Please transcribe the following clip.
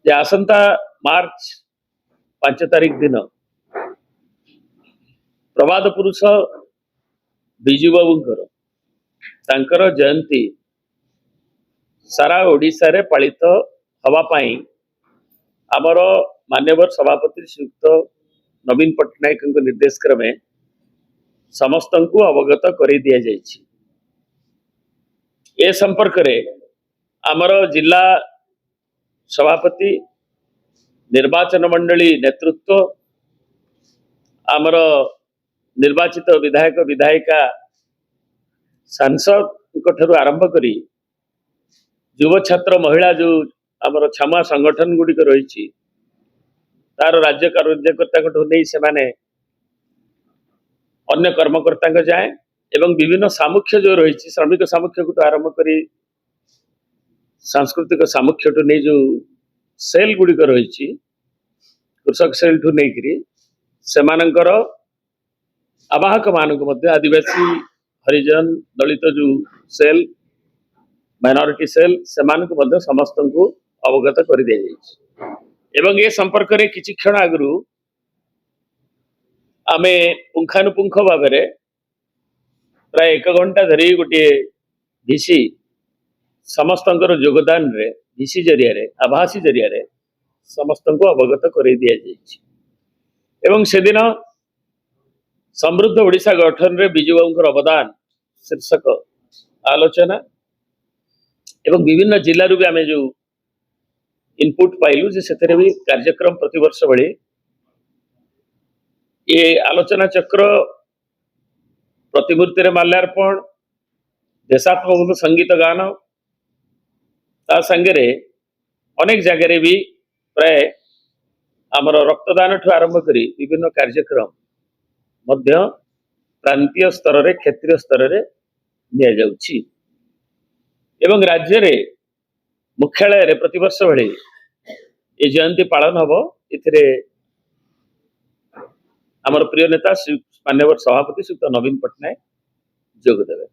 जे आसंता मार्च 5 तारिख दिन प्रवाद पुरुष बिजू बाबूंकर तांकर जयंती सारा ओडिशा रे पालित हवा पाई आमर मान्यवर सभापति श्रीयुक्त नवीन पट्टनायक निर्देश क्रमे समस्त को अवगत कर दि जाइछि। ए संपर्क रे आमर जिला सभापति निर्वाचन मंडली नेतृत्व आमर निर्वाचित विधायक विधायिका सांसद आरंभ करी युव छात्र महिला जो आमर छामुआ संगठन गुड़िक रही तार राज्य कार्यकर्ता नहीं से माने अन्य कर्मकर्ता जाए एवं विभिन्न सामुख्य जो रही श्रमिक सामुख्य को आरंभ करी सांस्कृतिक सामुख्य ठू नहीं जो सेल गुड़िक रही कृषक सेल ठू नहीं से आवाहक मानक आदिवासी हरिजन दलित जो सेल माइनॉरिटी सेल से समस्त को अवगत कर दि जाइए। ये संपर्क में किछि क्षण आगु आमे पुंखानुपुंख भाव प्राय 1 घंटा धरी गोटे भिसी समस्त योगदान रे भिसी जरिया रे आभासी जरिया रे समस्त को अवगत कर दि जाइए। से दिन समृद्ध ओडिशा गठन रे बिजू बाबूंकर अवदान शीर्षक आलोचना एवं विभिन्न जिलूर भी आम जो इनपुट पाइलु से भी कार्यक्रम प्रतिवर्ष भली ये आलोचना चक्र प्रतिमूर्ति रे माल्यार्पण देशात्मक संगीत गान ता संगे अनेक जगह भी प्राय आमर रक्तदान ठू आरंभ करी विभिन्न कार्यक्रम मध्य प्रांतीय स्तर रे क्षेत्रीय स्तर रे निया जाउछि एवं राज्य रे मुख्यालय रे प्रतिवर्ष भली ये जयंती पालन हबो। इथिरे आमर प्रिय नेता मान्यवर सभापति श्रीयुक्त नवीन पट्टनायक जोग देवे।